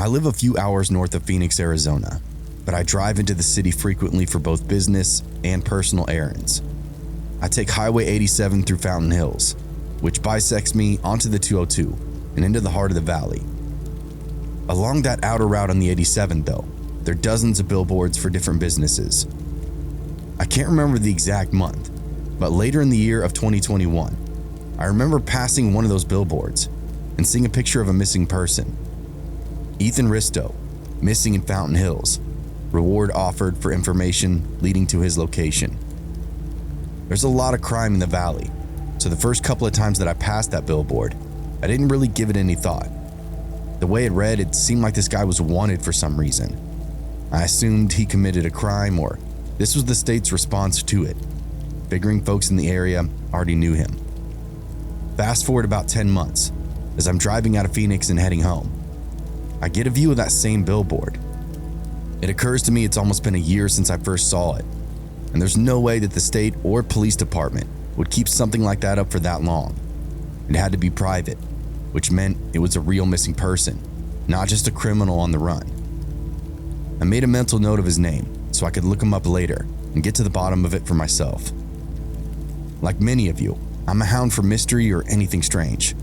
live a few hours north of Phoenix, Arizona, but I drive into the city frequently for both business and personal errands. I take Highway 87 through Fountain Hills, which bisects me onto the 202 and into the heart of the valley. Along that outer route on the 87 though, there are dozens of billboards for different businesses. I can't remember the exact month, but later in the year of 2021, I remember passing one of those billboards and seeing a picture of a missing person. Ethan Risto, missing in Fountain Hills, reward offered for information leading to his location. There's a lot of crime in the valley, so the first couple of times that I passed that billboard, I didn't really give it any thought. The way it read, it seemed like this guy was wanted for some reason. I assumed he committed a crime, or this was the state's response to it, figuring folks in the area already knew him. Fast forward about 10 months, as I'm driving out of Phoenix and heading home, I get a view of that same billboard. It occurs to me it's almost been a year since I first saw it, and there's no way that the state or police department would keep something like that up for that long. It had to be private, which meant it was a real missing person, not just a criminal on the run. I made a mental note of his name so I could look him up later and get to the bottom of it for myself. Like many of you, I'm a hound for mystery or anything strange.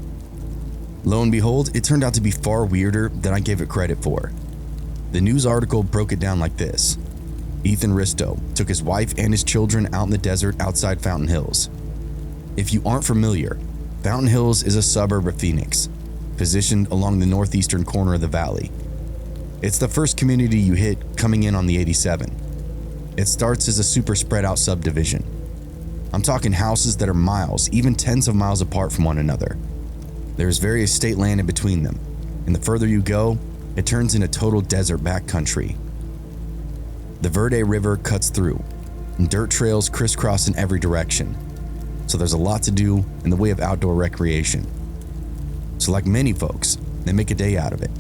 Lo and behold, it turned out to be far weirder than I gave it credit for. The news article broke it down like this. Ethan Risto took his wife and his children out in the desert outside Fountain Hills. If you aren't familiar, Fountain Hills is a suburb of Phoenix, positioned along the northeastern corner of the valley. It's the first community you hit coming in on the 87. It starts as a super spread out subdivision. I'm talking houses that are miles, even tens of miles apart from one another. There's various state land in between them, and the further you go, it turns into total desert backcountry. The Verde River cuts through, and dirt trails crisscross in every direction, so there's a lot to do in the way of outdoor recreation. So like many folks, they make a day out of it.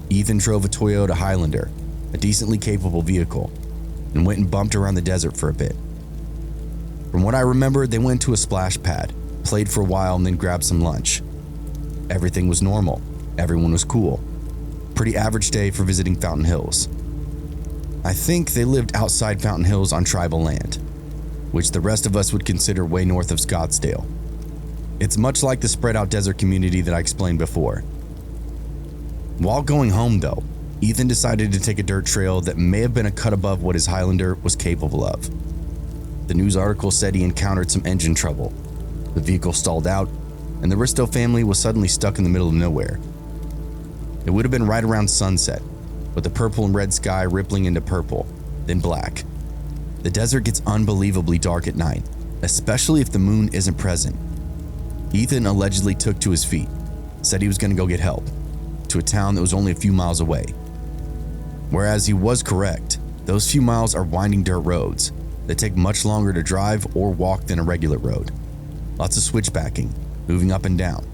Ethan drove a Toyota Highlander, a decently capable vehicle, and went and bumped around the desert for a bit. From what I remember, they went to a splash pad, played for a while, and then grabbed some lunch. Everything was normal. Everyone was cool. Pretty average day for visiting Fountain Hills. I think they lived outside Fountain Hills on tribal land, which the rest of us would consider way north of Scottsdale. It's much like the spread out desert community that I explained before. While going home though, Ethan decided to take a dirt trail that may have been a cut above what his Highlander was capable of. The news article said he encountered some engine trouble. The vehicle stalled out, and the Risto family was suddenly stuck in the middle of nowhere. It would have been right around sunset, with the purple and red sky rippling into purple, then black. The desert gets unbelievably dark at night, especially if the moon isn't present. Ethan allegedly took to his feet, said he was going to go get help, to a town that was only a few miles away. Whereas he was correct, those few miles are winding dirt roads that take much longer to drive or walk than a regular road. Lots of switchbacking, moving up and down.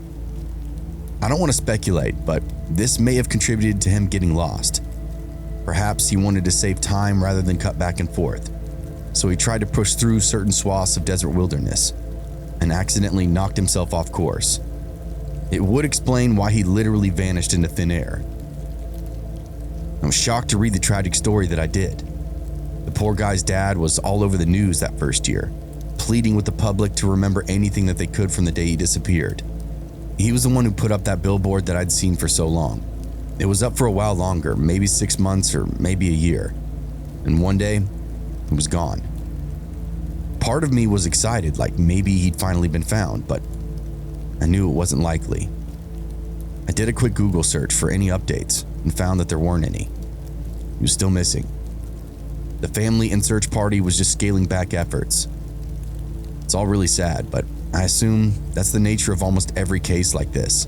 I don't want to speculate, but this may have contributed to him getting lost. Perhaps he wanted to save time rather than cut back and forth, so he tried to push through certain swaths of desert wilderness and accidentally knocked himself off course. It would explain why he literally vanished into thin air. I was shocked to read the tragic story that I did. The poor guy's dad was all over the news that first year, pleading with the public to remember anything that they could from the day he disappeared. He was the one who put up that billboard that I'd seen for so long. It was up for a while longer, maybe 6 months or maybe a year. And one day, it was gone. Part of me was excited, like maybe he'd finally been found, but I knew it wasn't likely. I did a quick Google search for any updates and found that there weren't any. He was still missing. The family and search party was just scaling back efforts. It's all really sad, but I assume that's the nature of almost every case like this.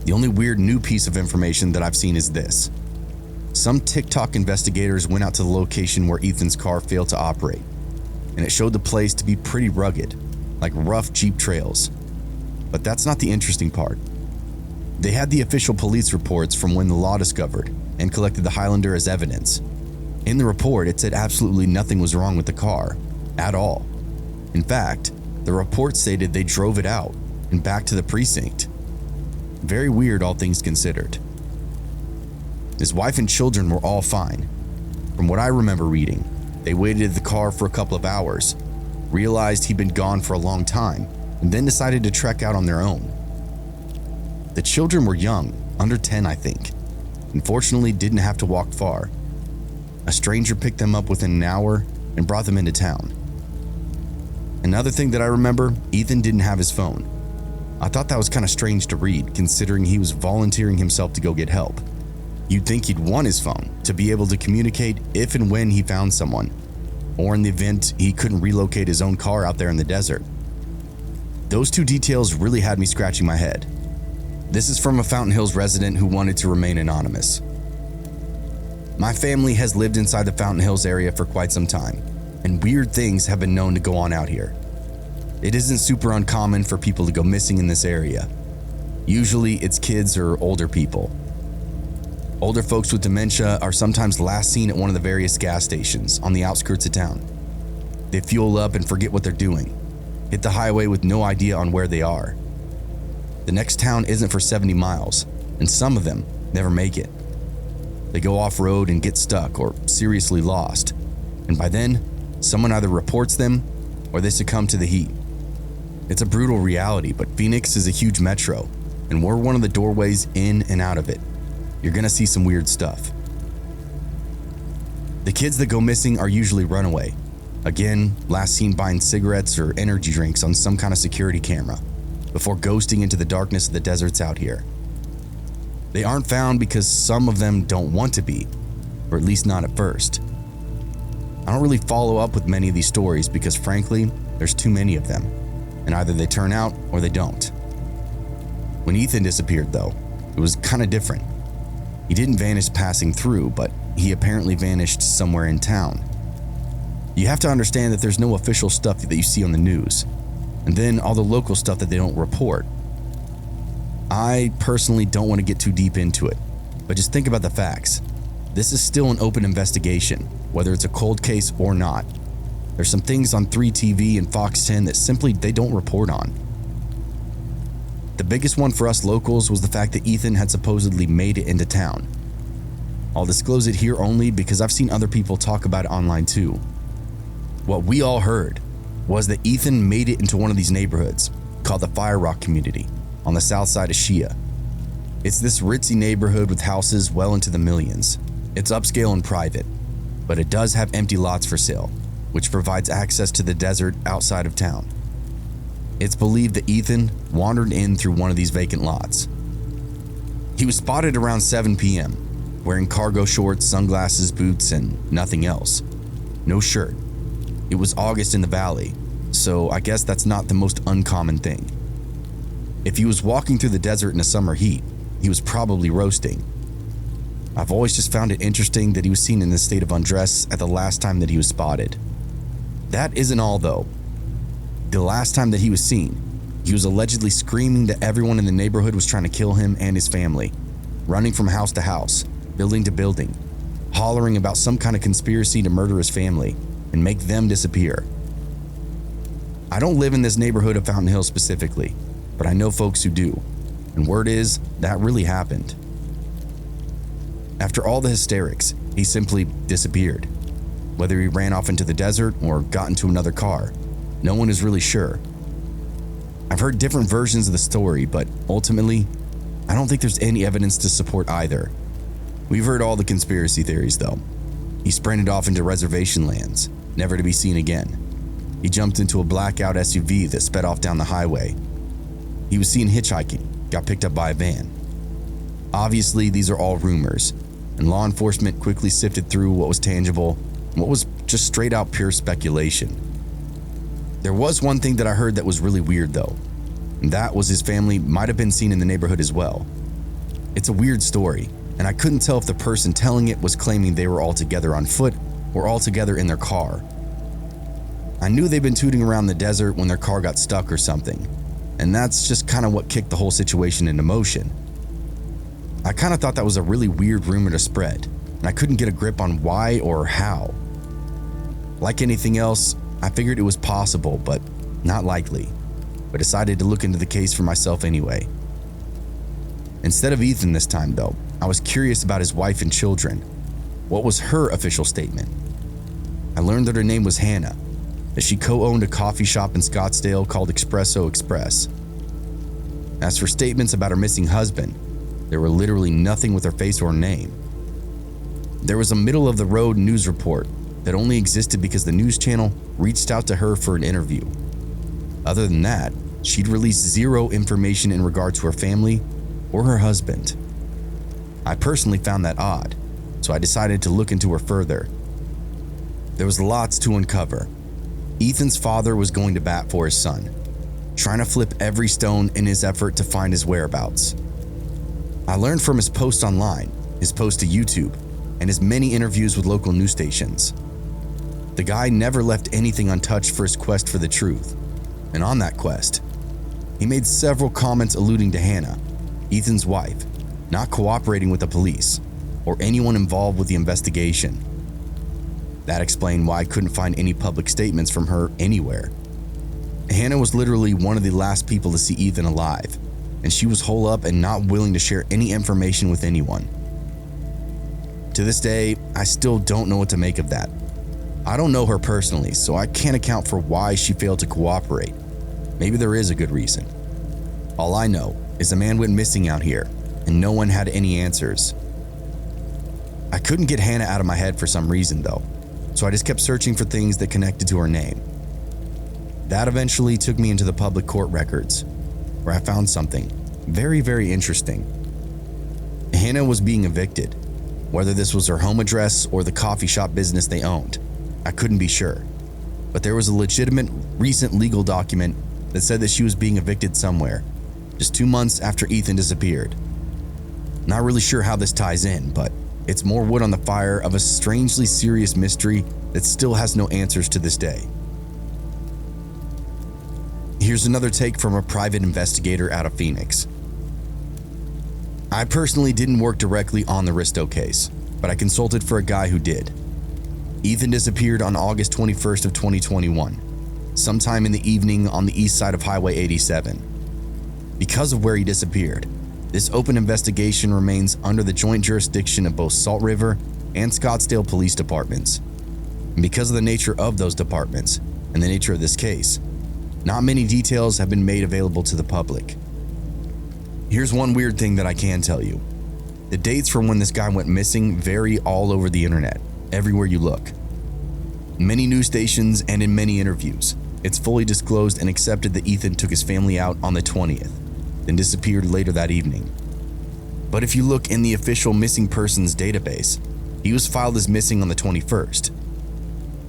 The only weird new piece of information that I've seen is this. Some TikTok investigators went out to the location where Ethan's car failed to operate, and it showed the place to be pretty rugged, like rough Jeep trails. But that's not the interesting part. They had the official police reports from when the law discovered and collected the Highlander as evidence. In the report, it said absolutely nothing was wrong with the car, at all. In fact, the report stated they drove it out and back to the precinct. Very weird, all things considered. His wife and children were all fine. From what I remember reading, they waited in the car for a couple of hours, realized he'd been gone for a long time, and then decided to trek out on their own. The children were young, under 10 I think, and fortunately didn't have to walk far. A stranger picked them up within an hour and brought them into town. Another thing that I remember, Ethan didn't have his phone. I thought that was kind of strange to read, considering he was volunteering himself to go get help. You'd think he'd want his phone to be able to communicate if and when he found someone, or in the event he couldn't relocate his own car out there in the desert. Those two details really had me scratching my head. This is from a Fountain Hills resident who wanted to remain anonymous. My family has lived inside the Fountain Hills area for quite some time, and weird things have been known to go on out here. It isn't super uncommon for people to go missing in this area. Usually it's kids or older people. Older folks with dementia are sometimes last seen at one of the various gas stations on the outskirts of town. They fuel up and forget what they're doing, hit the highway with no idea on where they are. The next town isn't for 70 miles, and some of them never make it. They go off-road and get stuck or seriously lost, and by then, someone either reports them or they succumb to the heat. It's a brutal reality, but Phoenix is a huge metro, and we're one of the doorways in and out of it. You're gonna see some weird stuff. The kids that go missing are usually runaway. Again, last seen buying cigarettes or energy drinks on some kind of security camera before ghosting into the darkness of the deserts out here. They aren't found because some of them don't want to be, or at least not at first. I don't really follow up with many of these stories because frankly, there's too many of them, and either they turn out or they don't. When Ethan disappeared though, it was kind of different. He didn't vanish passing through, but he apparently vanished somewhere in town. You have to understand that there's no official stuff that you see on the news, and then all the local stuff that they don't report. I personally don't want to get too deep into it, but just think about the facts. This is still an open investigation, whether it's a cold case or not. There's some things on 3TV and Fox 10 that simply they don't report on. The biggest one for us locals was the fact that Ethan had supposedly made it into town. I'll disclose it here only because I've seen other people talk about it online too. What we all heard was that Ethan made it into one of these neighborhoods called the Fire Rock community on the south side of Shia. It's this ritzy neighborhood with houses well into the millions. It's upscale and private, but it does have empty lots for sale, which provides access to the desert outside of town. It's believed that Ethan wandered in through one of these vacant lots. He was spotted around 7 p.m., wearing cargo shorts, sunglasses, boots, and nothing else. No shirt. It was August in the valley, so I guess that's not the most uncommon thing. If he was walking through the desert in a summer heat, he was probably roasting. I've always just found it interesting that he was seen in this state of undress at the last time that he was spotted. That isn't all though. The last time that he was seen, he was allegedly screaming that everyone in the neighborhood was trying to kill him and his family, running from house to house, building to building, hollering about some kind of conspiracy to murder his family and make them disappear. I don't live in this neighborhood of Fountain Hills specifically, but I know folks who do, and word is that really happened. After all the hysterics, he simply disappeared. Whether he ran off into the desert or got into another car, no one is really sure. I've heard different versions of the story, but ultimately, I don't think there's any evidence to support either. We've heard all the conspiracy theories though. He sprinted off into reservation lands, never to be seen again. He jumped into a blackout SUV that sped off down the highway. He was seen hitchhiking, got picked up by a van. Obviously, these are all rumors, and law enforcement quickly sifted through what was tangible and what was just straight out pure speculation. There was one thing that I heard that was really weird though, and that was his family might have been seen in the neighborhood as well. It's a weird story, and I couldn't tell if the person telling it was claiming they were all together on foot or all together in their car. I knew they'd been tooting around the desert when their car got stuck or something, and that's just kind of what kicked the whole situation into motion. I kind of thought that was a really weird rumor to spread, and I couldn't get a grip on why or how. Like anything else, I figured it was possible, but not likely, but decided to look into the case for myself anyway. Instead of Ethan this time though, I was curious about his wife and children. What was her official statement? I learned that her name was Hannah, that she co-owned a coffee shop in Scottsdale called Espresso Express. As for statements about her missing husband, there were literally nothing with her face or name. There was a middle-of-the-road news report that only existed because the news channel reached out to her for an interview. Other than that, she'd released zero information in regard to her family or her husband. I personally found that odd, so I decided to look into her further. There was lots to uncover. Ethan's father was going to bat for his son, trying to flip every stone in his effort to find his whereabouts. I learned from his posts online, his post to YouTube, and his many interviews with local news stations. The guy never left anything untouched for his quest for the truth, and on that quest, he made several comments alluding to Hannah, Ethan's wife, not cooperating with the police or anyone involved with the investigation. That explained why I couldn't find any public statements from her anywhere. Hannah was literally one of the last people to see Ethan alive, and she was holed up and not willing to share any information with anyone. To this day, I still don't know what to make of that. I don't know her personally, so I can't account for why she failed to cooperate. Maybe there is a good reason. All I know is a man went missing out here, and no one had any answers. I couldn't get Hannah out of my head for some reason though, so I just kept searching for things that connected to her name. That eventually took me into the public court records, where I found something very, very interesting. Hannah was being evicted. Whether this was her home address or the coffee shop business they owned, I couldn't be sure. But there was a legitimate, recent legal document that said that she was being evicted somewhere, just 2 months after Ethan disappeared. Not really sure how this ties in, but it's more wood on the fire of a strangely serious mystery that still has no answers to this day. Here's another take from a private investigator out of Phoenix. I personally didn't work directly on the Risto case, but I consulted for a guy who did. Ethan disappeared on August 21st of 2021, sometime in the evening on the east side of Highway 87. Because of where he disappeared, this open investigation remains under the joint jurisdiction of both Salt River and Scottsdale police departments. And because of the nature of those departments and the nature of this case, not many details have been made available to the public. Here's one weird thing that I can tell you. The dates from when this guy went missing vary all over the internet, everywhere you look. In many news stations and in many interviews, it's fully disclosed and accepted that Ethan took his family out on the 20th, then disappeared later that evening. But if you look in the official missing persons database, he was filed as missing on the 21st.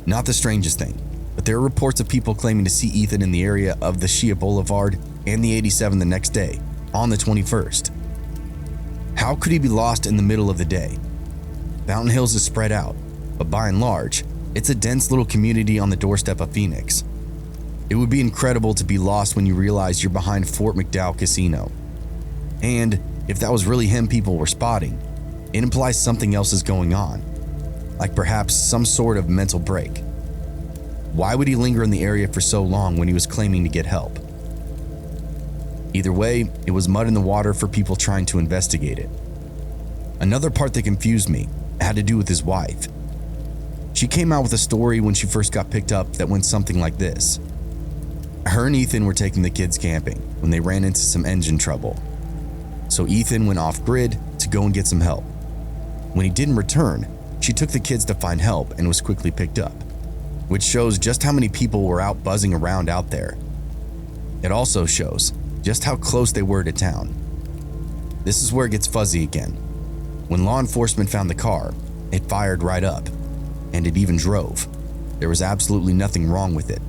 Not the strangest thing, but there are reports of people claiming to see Ethan in the area of the Shia Boulevard and the 87 the next day, on the 21st. How could he be lost in the middle of the day? Fountain Hills is spread out, but by and large, it's a dense little community on the doorstep of Phoenix. It would be incredible to be lost when you realize you're behind Fort McDowell Casino. And if that was really him people were spotting, it implies something else is going on, like perhaps some sort of mental break. Why would he linger in the area for so long when he was claiming to get help? Either way, it was mud in the water for people trying to investigate it. Another part that confused me had to do with his wife. She came out with a story when she first got picked up that went something like this. Her and Ethan were taking the kids camping when they ran into some engine trouble. So Ethan went off grid to go and get some help. When he didn't return, she took the kids to find help and was quickly picked up, which shows just how many people were out buzzing around out there. It also shows just how close they were to town. This is where it gets fuzzy again. When law enforcement found the car, it fired right up, and it even drove. There was absolutely nothing wrong with it.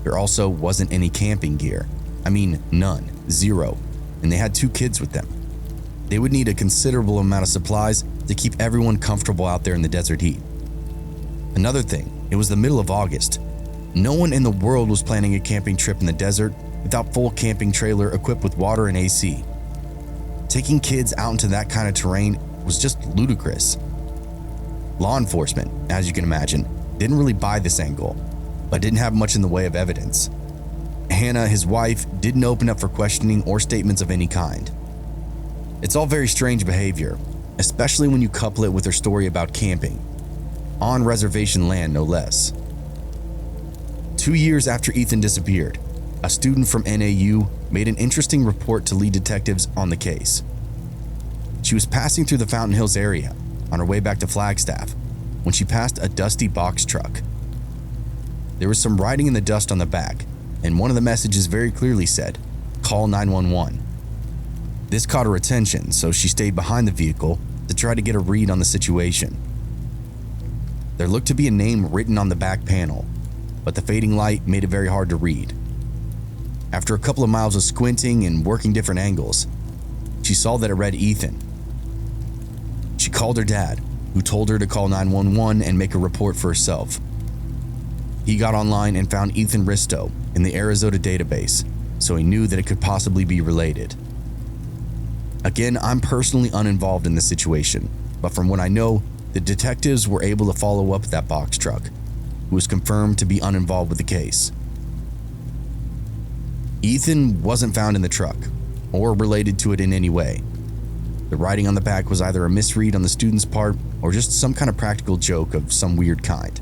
There also wasn't any camping gear. I mean, none, zero, and they had 2 kids with them. They would need a considerable amount of supplies to keep everyone comfortable out there in the desert heat. Another thing, it was the middle of August. No one in the world was planning a camping trip in the desert without full camping trailer equipped with water and AC. Taking kids out into that kind of terrain was just ludicrous. Law enforcement, as you can imagine, didn't really buy this angle, but didn't have much in the way of evidence. Hannah, his wife, didn't open up for questioning or statements of any kind. It's all very strange behavior, especially when you couple it with her story about camping, on reservation land no less. 2 years after Ethan disappeared, a student from NAU made an interesting report to lead detectives on the case. She was passing through the Fountain Hills area on her way back to Flagstaff when she passed a dusty box truck. There was some writing in the dust on the back, and one of the messages very clearly said, "Call 911." This caught her attention, so she stayed behind the vehicle to try to get a read on the situation. There looked to be a name written on the back panel, but the fading light made it very hard to read. After a couple of miles of squinting and working different angles, she saw that it read Ethan. She called her dad, who told her to call 911 and make a report for herself. He got online and found Ethan Risto in the Arizona database, so he knew that it could possibly be related. Again, I'm personally uninvolved in this situation, but from what I know, the detectives were able to follow up that box truck, who was confirmed to be uninvolved with the case. Ethan wasn't found in the truck, or related to it in any way. The writing on the back was either a misread on the student's part or just some kind of practical joke of some weird kind.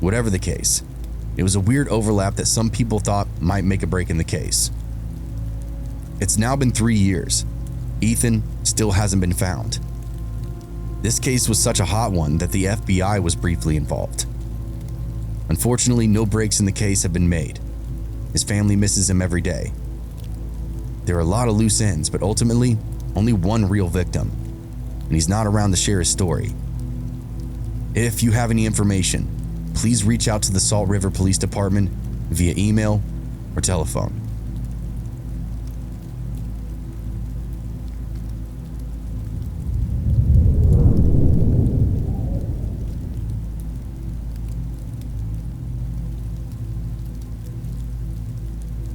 Whatever the case, it was a weird overlap that some people thought might make a break in the case. It's now been 3 years. Ethan still hasn't been found. This case was such a hot one that the FBI was briefly involved. Unfortunately, no breaks in the case have been made. His family misses him every day. There are a lot of loose ends, but ultimately, only one real victim, and he's not around to share his story. If you have any information, please reach out to the Salt River Police Department via email or telephone.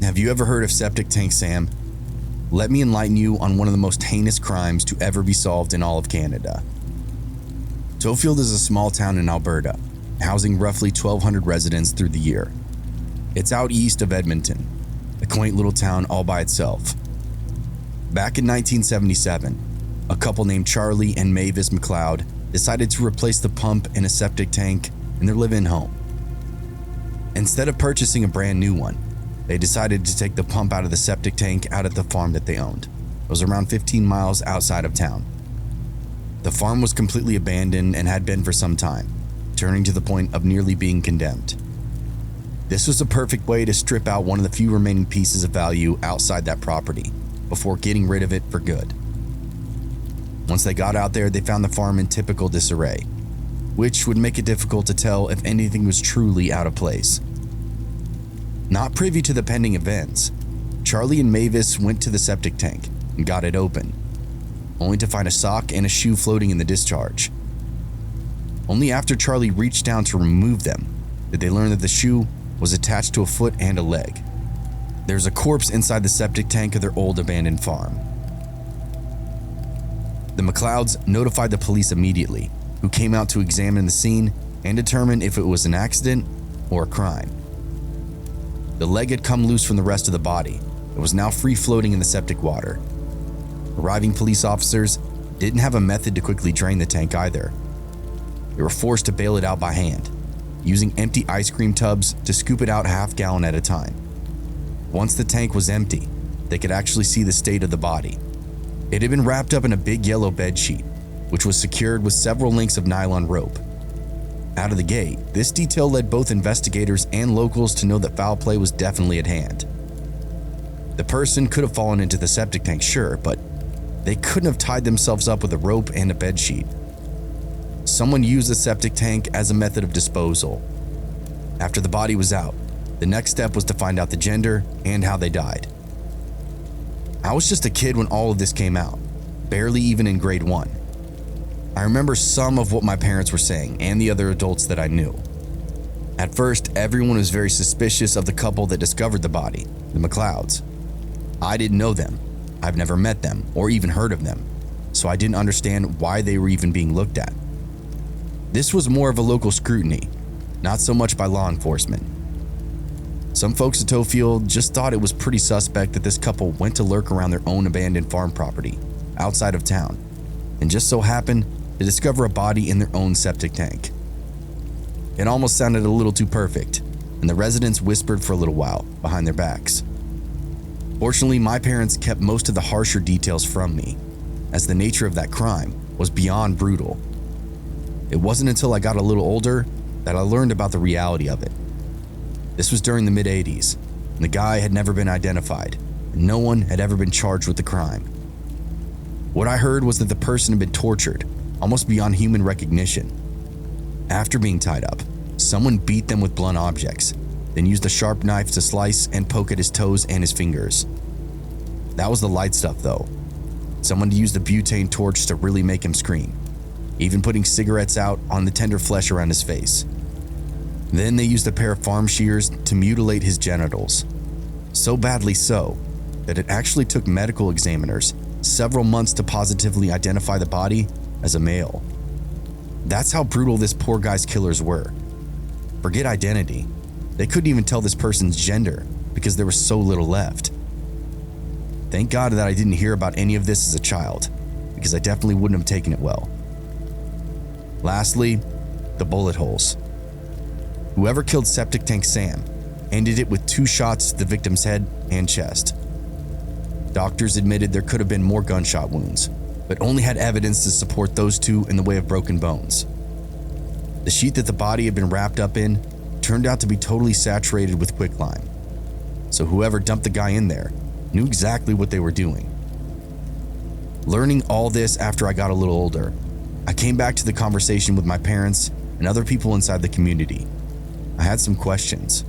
Have you ever heard of Septic Tank Sam? Let me enlighten you on one of the most heinous crimes to ever be solved in all of Canada. Tofield is a small town in Alberta, housing roughly 1,200 residents through the year. It's out east of Edmonton, a quaint little town all by itself. Back in 1977, a couple named Charlie and Mavis McLeod decided to replace the pump in a septic tank in their live-in home. Instead of purchasing a brand new one, they decided to take the pump out of the septic tank out at the farm that they owned. It was around 15 miles outside of town. The farm was completely abandoned and had been for some time, turning to the point of nearly being condemned. This was a perfect way to strip out one of the few remaining pieces of value outside that property before getting rid of it for good. Once they got out there, they found the farm in typical disarray, which would make it difficult to tell if anything was truly out of place. Not privy to the pending events, Charlie and Mavis went to the septic tank and got it open, only to find a sock and a shoe floating in the discharge. Only after Charlie reached down to remove them did they learn that the shoe was attached to a foot and a leg. There's a corpse inside the septic tank of their old abandoned farm. The McLeods notified the police immediately, who came out to examine the scene and determine if it was an accident or a crime. The leg had come loose from the rest of the body and was now free floating in the septic water. Arriving police officers didn't have a method to quickly drain the tank either. They were forced to bail it out by hand, using empty ice cream tubs to scoop it out half-gallon at a time. Once the tank was empty, they could actually see the state of the body. It had been wrapped up in a big yellow bed sheet, which was secured with several links of nylon rope. Out of the gate, this detail led both investigators and locals to know that foul play was definitely at hand. The person could have fallen into the septic tank, sure, but they couldn't have tied themselves up with a rope and a bed sheet. Someone used the septic tank as a method of disposal. After the body was out, the next step was to find out the gender and how they died. I was just a kid when all of this came out, barely even in grade 1. I remember some of what my parents were saying and the other adults that I knew. At first, everyone was very suspicious of the couple that discovered the body, the McLeods. I didn't know them. I've never met them or even heard of them, so I didn't understand why they were even being looked at. This was more of a local scrutiny, not so much by law enforcement. Some folks at Tofield just thought it was pretty suspect that this couple went to lurk around their own abandoned farm property outside of town and just so happened to discover a body in their own septic tank. It almost sounded a little too perfect, and the residents whispered for a little while behind their backs. Fortunately, my parents kept most of the harsher details from me, as the nature of that crime was beyond brutal. It wasn't until I got a little older that I learned about the reality of it. This was during the mid-80s, and the guy had never been identified, and no one had ever been charged with the crime. What I heard was that the person had been tortured, almost beyond human recognition. After being tied up, someone beat them with blunt objects, then used a sharp knife to slice and poke at his toes and his fingers. That was the light stuff though. Someone used a butane torch to really make him scream, even putting cigarettes out on the tender flesh around his face. Then they used a pair of farm shears to mutilate his genitals. So badly so, that it actually took medical examiners several months to positively identify the body as a male. That's how brutal this poor guy's killers were. Forget identity. They couldn't even tell this person's gender because there was so little left. Thank God that I didn't hear about any of this as a child, because I definitely wouldn't have taken it well. Lastly, the bullet holes. Whoever killed Septic Tank Sam ended it with 2 shots to the victim's head and chest. Doctors admitted there could have been more gunshot wounds, but only had evidence to support those 2 in the way of broken bones. The sheet that the body had been wrapped up in turned out to be totally saturated with quicklime, so whoever dumped the guy in there knew exactly what they were doing. Learning all this after I got a little older, I came back to the conversation with my parents and other people inside the community. I had some questions.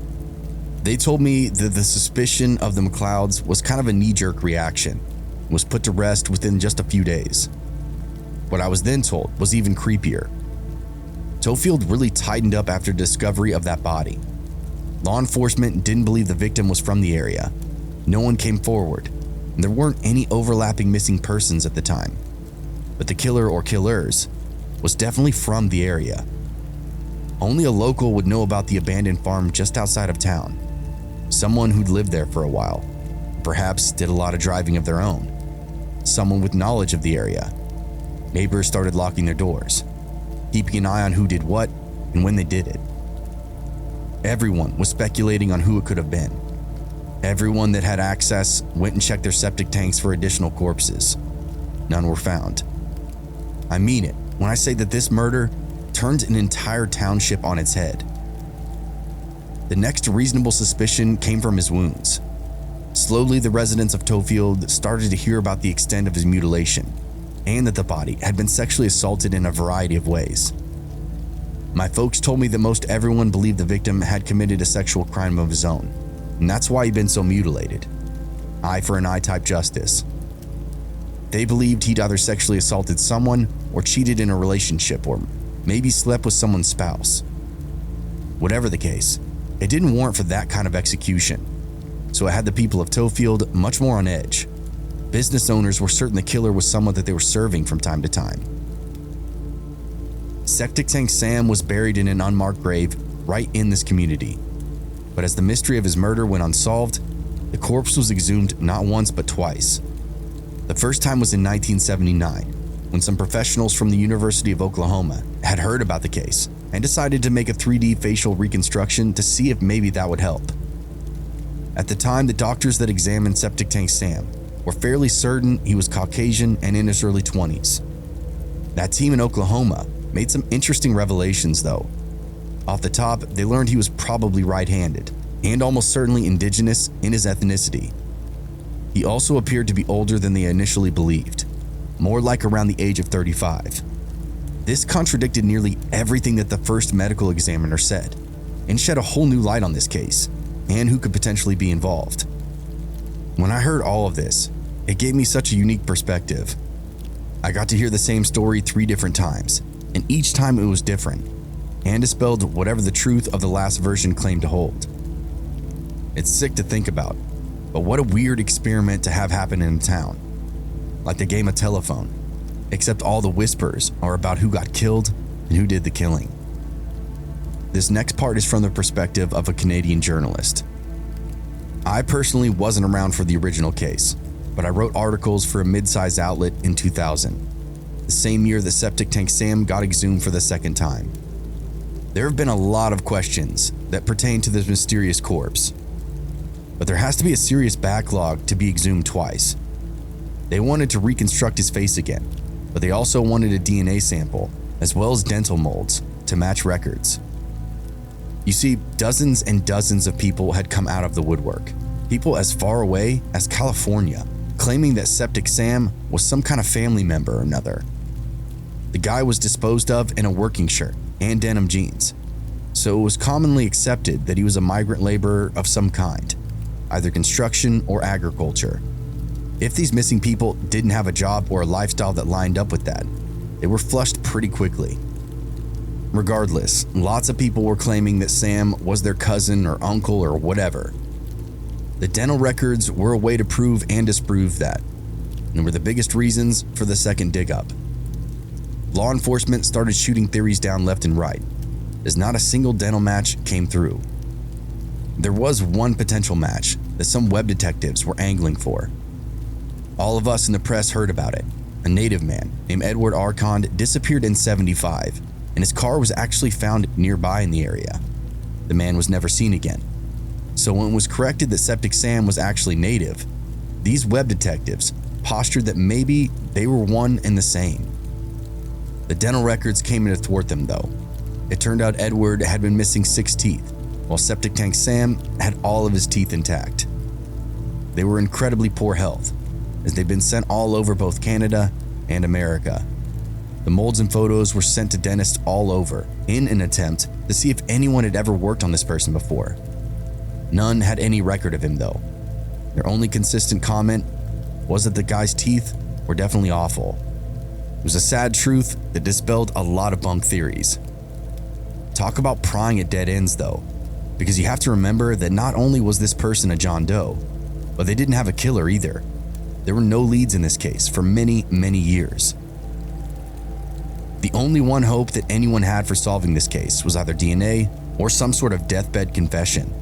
They told me that the suspicion of the McLeods was kind of a knee-jerk reaction and was put to rest within just a few days. What I was then told was even creepier. Tofield really tightened up after discovery of that body. Law enforcement didn't believe the victim was from the area. No one came forward, and there weren't any overlapping missing persons at the time. But the killer or killers was definitely from the area. Only a local would know about the abandoned farm just outside of town. Someone who'd lived there for a while, perhaps did a lot of driving of their own. Someone with knowledge of the area. Neighbors started locking their doors, keeping an eye on who did what and when they did it. Everyone was speculating on who it could have been. Everyone that had access went and checked their septic tanks for additional corpses. None were found. I mean it when I say that this murder turned an entire township on its head. The next reasonable suspicion came from his wounds. Slowly, the residents of Tofield started to hear about the extent of his mutilation, and that the body had been sexually assaulted in a variety of ways. My folks told me that most everyone believed the victim had committed a sexual crime of his own, and that's why he'd been so mutilated. Eye for an eye type justice. They believed he'd either sexually assaulted someone or cheated in a relationship or maybe slept with someone's spouse. Whatever the case, it didn't warrant for that kind of execution, so it had the people of Tofield much more on edge. Business owners were certain the killer was someone that they were serving from time to time. Septic Tank Sam was buried in an unmarked grave right in this community, but as the mystery of his murder went unsolved, the corpse was exhumed not once but twice. The first time was in 1979, when some professionals from the University of Oklahoma had heard about the case and decided to make a 3D facial reconstruction to see if maybe that would help. At the time, the doctors that examined Septic Tank Sam were fairly certain he was Caucasian and in his early 20s. That team in Oklahoma made some interesting revelations though. Off the top, they learned he was probably right-handed and almost certainly indigenous in his ethnicity. He also appeared to be older than they initially believed, more like around the age of 35. This contradicted nearly everything that the first medical examiner said and shed a whole new light on this case and who could potentially be involved. When I heard all of this, it gave me such a unique perspective. I got to hear the same story 3 different times, and each time it was different and dispelled whatever the truth of the last version claimed to hold. It's sick to think about, but what a weird experiment to have happen in a town. Like the game of telephone, except all the whispers are about who got killed and who did the killing. This next part is from the perspective of a Canadian journalist. I personally wasn't around for the original case, but I wrote articles for a mid-sized outlet in 2000. the same year that Septic Tank Sam got exhumed for the second time. There have been a lot of questions that pertain to this mysterious corpse, but there has to be a serious backlog to be exhumed twice. They wanted to reconstruct his face again, but they also wanted a DNA sample, as well as dental molds, to match records. You see, dozens and dozens of people had come out of the woodwork, people as far away as California, claiming that Septic Sam was some kind of family member or another. The guy was disposed of in a working shirt and denim jeans, so it was commonly accepted that he was a migrant laborer of some kind, either construction or agriculture. If these missing people didn't have a job or a lifestyle that lined up with that, they were flushed pretty quickly. Regardless, lots of people were claiming that Sam was their cousin or uncle or whatever. The dental records were a way to prove and disprove that, and were the biggest reasons for the second dig-up. Law enforcement started shooting theories down left and right, as not a single dental match came through. There was one potential match that some web detectives were angling for. All of us in the press heard about it. A native man named Edward Arcond disappeared in '75, and his car was actually found nearby in the area. The man was never seen again. So when it was corrected that Septic Sam was actually native, these web detectives postured that maybe they were one and the same. The dental records came in to thwart them though. It turned out Edward had been missing 6 teeth, while Septic Tank Sam had all of his teeth intact. They were in incredibly poor health, as they'd been sent all over both Canada and America. The molds and photos were sent to dentists all over in an attempt to see if anyone had ever worked on this person before. None had any record of him though. Their only consistent comment was that the guy's teeth were definitely awful. It was a sad truth that dispelled a lot of bunk theories. Talk about prying at dead ends though, because you have to remember that not only was this person a John Doe, but they didn't have a killer either. There were no leads in this case for many, many years. The only one hope that anyone had for solving this case was either DNA or some sort of deathbed confession,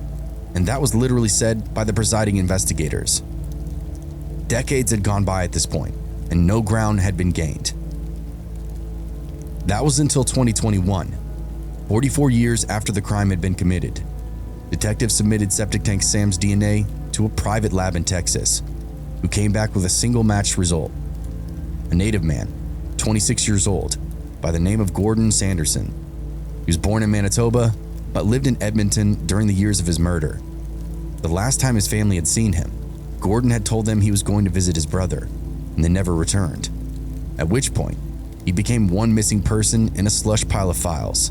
and that was literally said by the presiding investigators. Decades had gone by at this point, and no ground had been gained. That was until 2021, 44 years after the crime had been committed. Detectives submitted Septic Tank Sam's DNA to a private lab in Texas, who came back with a single matched result. A native man, 26 years old, by the name of Gordon Sanderson. He was born in Manitoba, but lived in Edmonton during the years of his murder. The last time his family had seen him, Gordon had told them he was going to visit his brother, and then never returned. At which point, he became one missing person in a slush pile of files.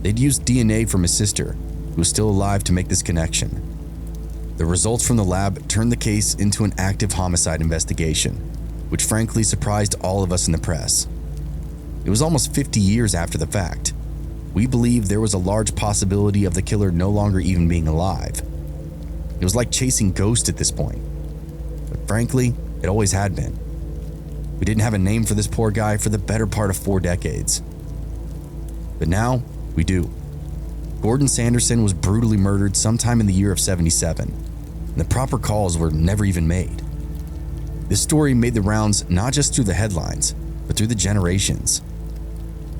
They'd used DNA from his sister, who was still alive, to make this connection. The results from the lab turned the case into an active homicide investigation, which frankly surprised all of us in the press. It was almost 50 years after the fact. We believed there was a large possibility of the killer no longer even being alive. It was like chasing ghosts at this point. But frankly, it always had been. We didn't have a name for this poor guy for the better part of 4 decades. But now, we do. Gordon Sanderson was brutally murdered sometime in the year of '77, and the proper calls were never even made. This story made the rounds not just through the headlines, but through the generations.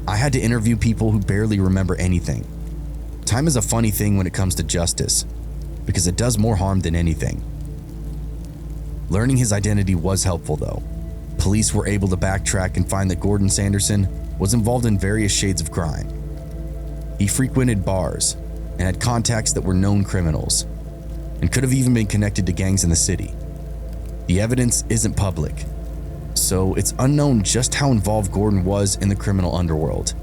I had to interview people who barely remember anything. Time is a funny thing when it comes to justice, because it does more harm than anything. Learning his identity was helpful though. Police were able to backtrack and find that Gordon Sanderson was involved in various shades of crime. He frequented bars and had contacts that were known criminals, and could have even been connected to gangs in the city. The evidence isn't public, so it's unknown just how involved Gordon was in the criminal underworld.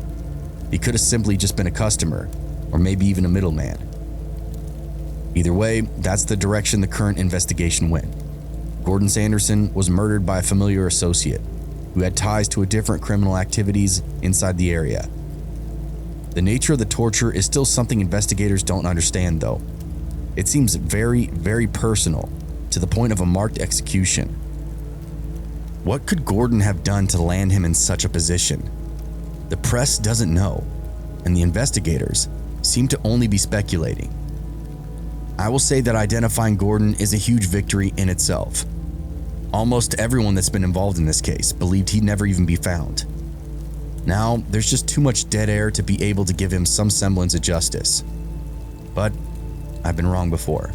He could have simply just been a customer, or maybe even a middleman. Either way, that's the direction the current investigation went. Gordon Sanderson was murdered by a familiar associate who had ties to different criminal activities inside the area. The nature of the torture is still something investigators don't understand though. It seems very, very personal, to the point of a marked execution. What could Gordon have done to land him in such a position? The press doesn't know, and the investigators seem to only be speculating. I will say that identifying Gordon is a huge victory in itself. Almost everyone that's been involved in this case believed he'd never even be found. Now, there's just too much dead air to be able to give him some semblance of justice. But I've been wrong before.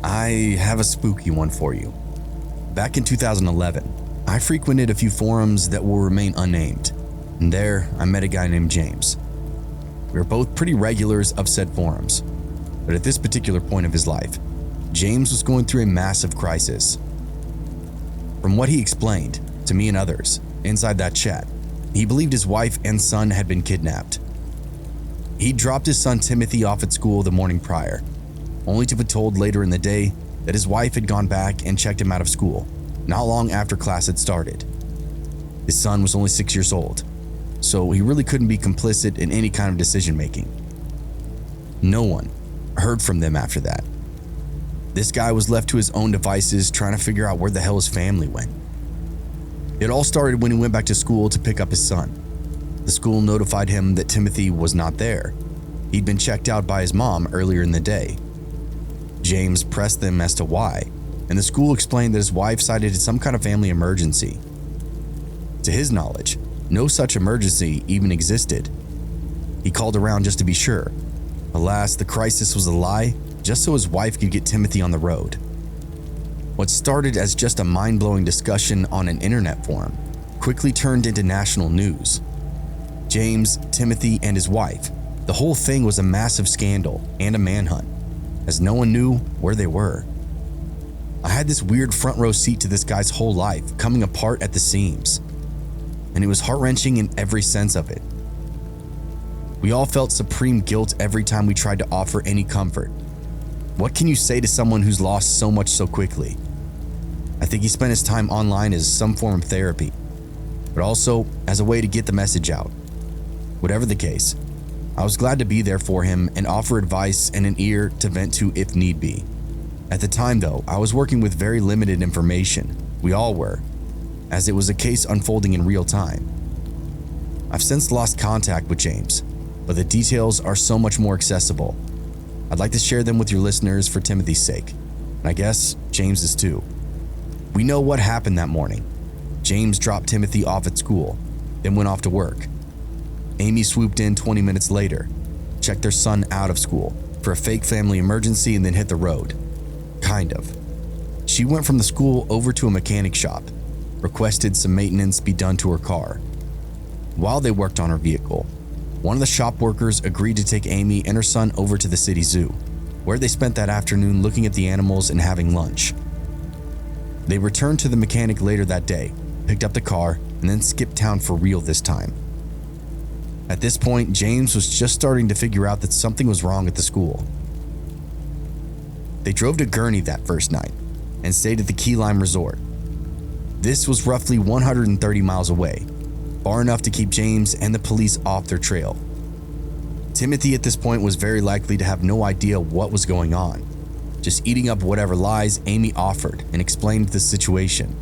I have a spooky one for you. Back in 2011, I frequented a few forums that will remain unnamed, and there I met a guy named James. We were both pretty regulars of said forums, but at this particular point of his life, James was going through a massive crisis. From what he explained to me and others inside that chat, he believed his wife and son had been kidnapped. He dropped his son Timothy off at school the morning prior, only to be told later in the day that his wife had gone back and checked him out of school not long after class had started. His son was only 6 years old, so he really couldn't be complicit in any kind of decision making. No one heard from them after that. This guy was left to his own devices trying to figure out where the hell his family went. It all started when he went back to school to pick up his son. The school notified him that Timothy was not there. He'd been checked out by his mom earlier in the day. James pressed them as to why, and the school explained that his wife cited some kind of family emergency. To his knowledge, no such emergency even existed. He called around just to be sure. Alas, the crisis was a lie, just so his wife could get Timothy on the road. What started as just a mind-blowing discussion on an internet forum quickly turned into national news. James, Timothy, and his wife, the whole thing was a massive scandal and a manhunt, as no one knew where they were. I had this weird front row seat to this guy's whole life coming apart at the seams, and it was heart-wrenching in every sense of it. We all felt supreme guilt every time we tried to offer any comfort. What can you say to someone who's lost so much so quickly? I think he spent his time online as some form of therapy, but also as a way to get the message out. Whatever the case, I was glad to be there for him and offer advice and an ear to vent to if need be. At the time though, I was working with very limited information. We all were, as it was a case unfolding in real time. I've since lost contact with James, but the details are so much more accessible. I'd like to share them with your listeners for Timothy's sake, and I guess James's too. We know what happened that morning. James dropped Timothy off at school, then went off to work. Amy swooped in 20 minutes later, checked their son out of school for a fake family emergency, and then hit the road. Kind of. She went from the school over to a mechanic shop, requested some maintenance be done to her car. While they worked on her vehicle, one of the shop workers agreed to take Amy and her son over to the city zoo, where they spent that afternoon looking at the animals and having lunch. They returned to the mechanic later that day, picked up the car, and then skipped town for real this time. At this point, James was just starting to figure out that something was wrong at the school. They drove to Gurney that first night and stayed at the Key Lime Resort. This was roughly 130 miles away, far enough to keep James and the police off their trail. Timothy at this point was very likely to have no idea what was going on, just eating up whatever lies Amy offered and explained the situation.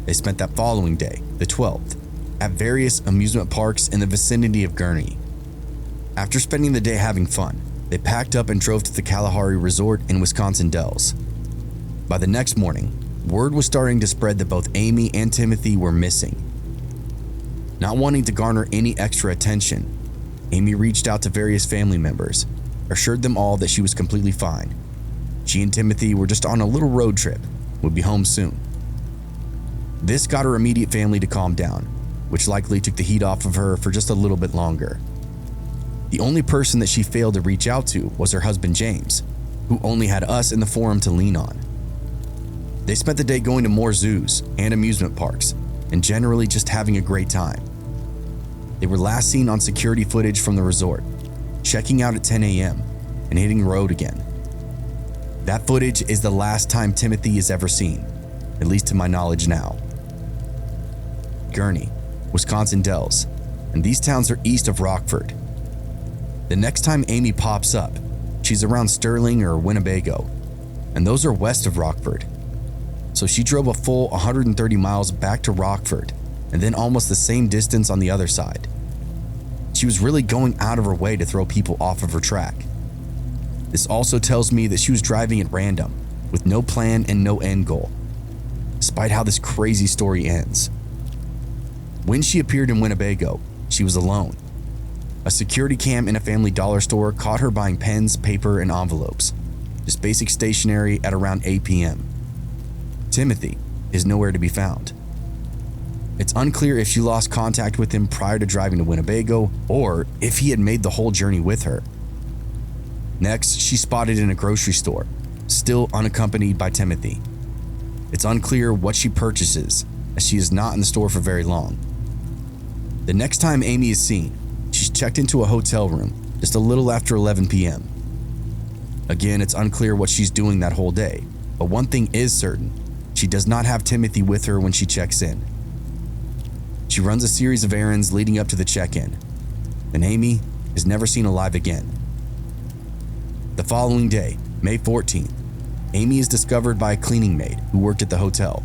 They spent that following day, the 12th, at various amusement parks in the vicinity of Gurney. After spending the day having fun, they packed up and drove to the Kalahari Resort in Wisconsin Dells. By the next morning, word was starting to spread that both Amy and Timothy were missing. Not wanting to garner any extra attention, Amy reached out to various family members, assured them all that she was completely fine. She and Timothy were just on a little road trip, would be home soon. This got her immediate family to calm down, which likely took the heat off of her for just a little bit longer. The only person that she failed to reach out to was her husband James, who only had us in the forum to lean on. They spent the day going to more zoos and amusement parks, and generally just having a great time. They were last seen on security footage from the resort, checking out at 10 a.m. and hitting the road again. That footage is the last time Timothy is ever seen, at least to my knowledge now. Gurney, Wisconsin Dells, and these towns are east of Rockford. The next time Amy pops up, she's around Sterling or Winnebago, and those are west of Rockford. So she drove a full 130 miles back to Rockford and then almost the same distance on the other side. She was really going out of her way to throw people off of her track. This also tells me that she was driving at random, with no plan and no end goal, despite how this crazy story ends. When she appeared in Winnebago, she was alone. A security cam in a family dollar store caught her buying pens, paper, and envelopes, just basic stationery at around 8 p.m. Timothy is nowhere to be found. It's unclear if she lost contact with him prior to driving to Winnebago or if he had made the whole journey with her. Next, she's spotted in a grocery store, still unaccompanied by Timothy. It's unclear what she purchases, as she is not in the store for very long. The next time Amy is seen, she's checked into a hotel room just a little after 11 p.m. Again, it's unclear what she's doing that whole day, but one thing is certain: she does not have Timothy with her when she checks in. She runs a series of errands leading up to the check-in, and Amy is never seen alive again. The following day, May 14th, Amy is discovered by a cleaning maid who worked at the hotel.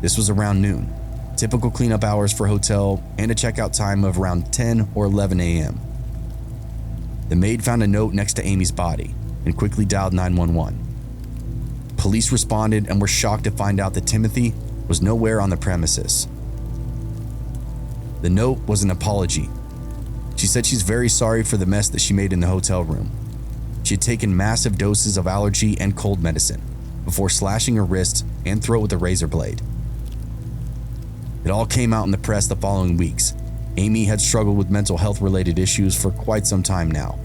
This was around noon, typical cleanup hours for a hotel, and a checkout time of around 10 or 11 a.m. The maid found a note next to Amy's body and quickly dialed 911. Police responded and were shocked to find out that Timothy was nowhere on the premises. The note was an apology. She said she's very sorry for the mess that she made in the hotel room. She had taken massive doses of allergy and cold medicine before slashing her wrists and throat with a razor blade. It all came out in the press the following weeks. Amy had struggled with mental health related issues for quite some time now,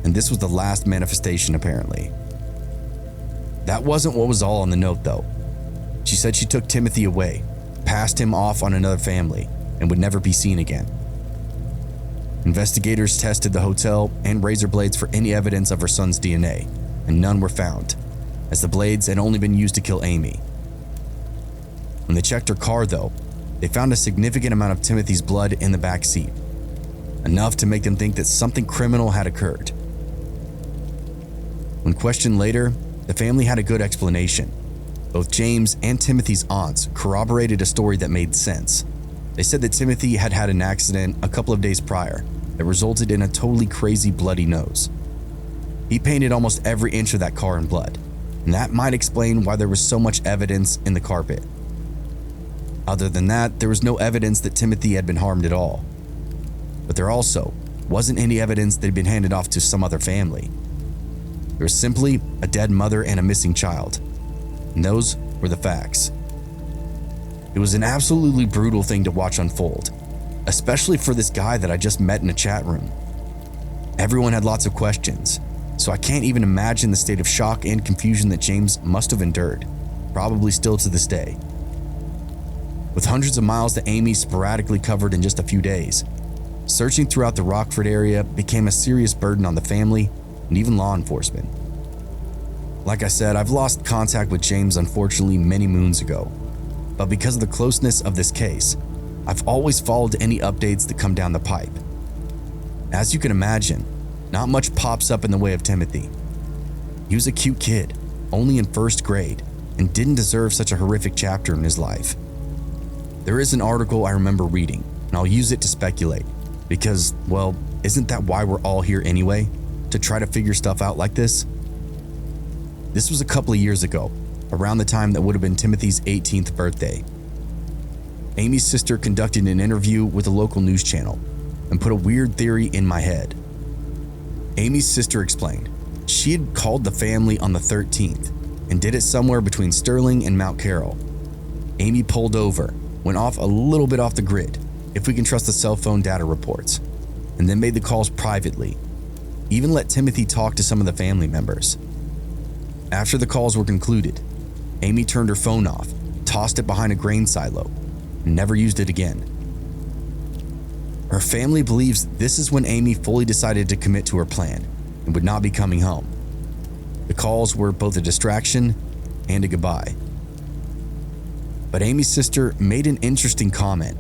and this was the last manifestation apparently. That wasn't what was all on the note though. She said she took Timothy away, passed him off on another family, and would never be seen again. Investigators tested the hotel and razor blades for any evidence of her son's DNA, and none were found, as the blades had only been used to kill Amy. When they checked her car though, they found a significant amount of Timothy's blood in the back seat, enough to make them think that something criminal had occurred. When questioned later, the family had a good explanation. Both James and Timothy's aunts corroborated a story that made sense. They said that Timothy had had an accident a couple of days prior that resulted in a totally crazy bloody nose. He painted almost every inch of that car in blood, and that might explain why there was so much evidence in the carpet. Other than that, there was no evidence that Timothy had been harmed at all. But there also wasn't any evidence that he'd been handed off to some other family. There was simply a dead mother and a missing child, and those were the facts. It was an absolutely brutal thing to watch unfold, especially for this guy that I just met in a chat room. Everyone had lots of questions, so I can't even imagine the state of shock and confusion that James must have endured, probably still to this day. With hundreds of miles that Amy sporadically covered in just a few days, searching throughout the Rockford area became a serious burden on the family and even law enforcement. Like I said, I've lost contact with James unfortunately many moons ago, but because of the closeness of this case, I've always followed any updates that come down the pipe. As you can imagine, not much pops up in the way of Timothy. He was a cute kid, only in first grade, and didn't deserve such a horrific chapter in his life. There is an article I remember reading, and I'll use it to speculate, because, well, isn't that why we're all here anyway? To try to figure stuff out like this? This was a couple of years ago, around the time that would have been Timothy's 18th birthday. Amy's sister conducted an interview with a local news channel and put a weird theory in my head. Amy's sister explained she had called the family on the 13th and did it somewhere between Sterling and Mount Carroll. Amy pulled over, went off a little bit off the grid, if we can trust the cell phone data reports, and then made the calls privately, even let Timothy talk to some of the family members. After the calls were concluded, Amy turned her phone off, tossed it behind a grain silo, and never used it again. Her family believes this is when Amy fully decided to commit to her plan and would not be coming home. The calls were both a distraction and a goodbye. But Amy's sister made an interesting comment.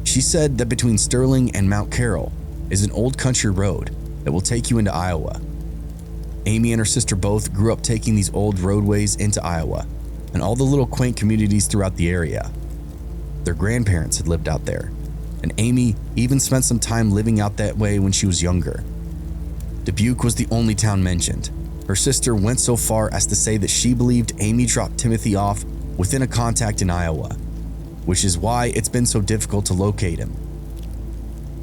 She said that between Sterling and Mount Carroll is an old country road that will take you into Iowa. Amy and her sister both grew up taking these old roadways into Iowa and all the little quaint communities throughout the area. their grandparents had lived out there, and Amy even spent some time living out that way when she was younger. Dubuque was the only town mentioned. Her sister went so far as to say that she believed Amy dropped Timothy off within a contact in Iowa, which is why it's been so difficult to locate him.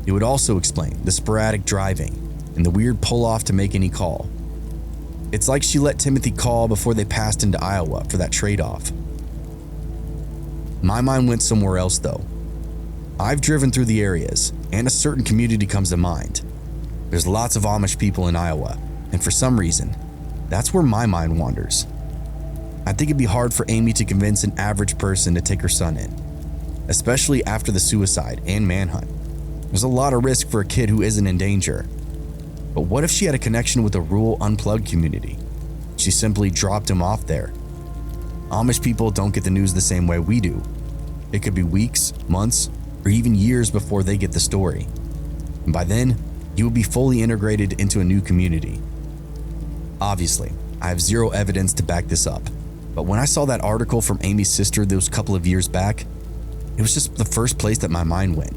It would also explain the sporadic driving and the weird pull-off to make any call. It's like she let Timothy call before they passed into Iowa for that trade-off. My mind went somewhere else though. I've driven through the areas, and a certain community comes to mind. There's lots of Amish people in Iowa, and for some reason, that's where my mind wanders. I think it'd be hard for Amy to convince an average person to take her son in, especially after the suicide and manhunt. There's a lot of risk for a kid who isn't in danger. But what if she had a connection with a rural unplugged community? She simply dropped him off there. Amish people don't get the news the same way we do. It could be weeks, months, or even years before they get the story. And by then, you will be fully integrated into a new community. Obviously, I have zero evidence to back this up, but when I saw that article from Amy's sister those couple of years back, it was just the first place that my mind went.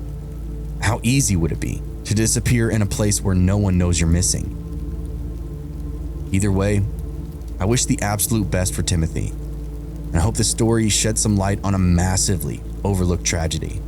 How easy would it be to disappear in a place where no one knows you're missing? Either way, I wish the absolute best for Timothy, and I hope this story sheds some light on a massively overlooked tragedy.